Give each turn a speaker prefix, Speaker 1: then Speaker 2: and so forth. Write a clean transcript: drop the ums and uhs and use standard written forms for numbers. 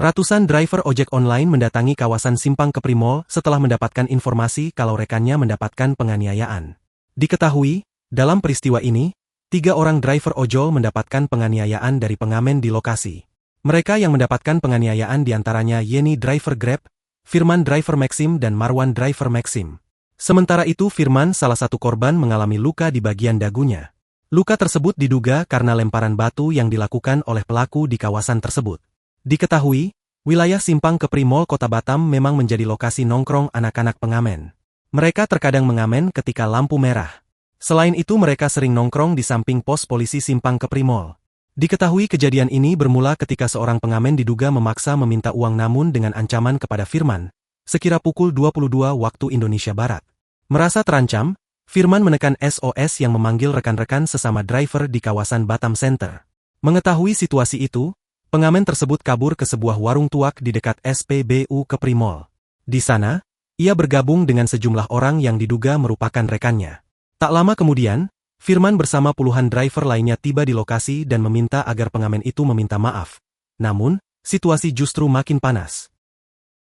Speaker 1: Ratusan driver ojek online mendatangi kawasan Simpang Kepri Mall setelah mendapatkan informasi kalau rekannya mendapatkan penganiayaan. Diketahui, dalam peristiwa ini, 3 orang driver ojol mendapatkan penganiayaan dari pengamen di lokasi. Mereka yang mendapatkan penganiayaan diantaranya Yeni driver Grab, Firman driver Maxim dan Marwan driver Maxim. Sementara itu Firman salah satu korban mengalami luka di bagian dagunya. Luka tersebut diduga karena lemparan batu yang dilakukan oleh pelaku di kawasan tersebut. Diketahui, wilayah Simpang Kepri Mall Kota Batam memang menjadi lokasi nongkrong anak-anak pengamen. Mereka terkadang mengamen ketika lampu merah. Selain itu mereka sering nongkrong di samping pos polisi Simpang Kepri Mall. Diketahui kejadian ini bermula ketika seorang pengamen diduga memaksa meminta uang namun dengan ancaman kepada Firman, sekira pukul 22 waktu Indonesia Barat. Merasa terancam, Firman menekan SOS yang memanggil rekan-rekan sesama driver di kawasan Batam Center. Mengetahui situasi itu, pengamen tersebut kabur ke sebuah warung tuak di dekat SPBU Kepri Mall. Di sana, ia bergabung dengan sejumlah orang yang diduga merupakan rekannya. Tak lama kemudian, Firman bersama puluhan driver lainnya tiba di lokasi dan meminta agar pengamen itu meminta maaf. Namun, situasi justru makin panas.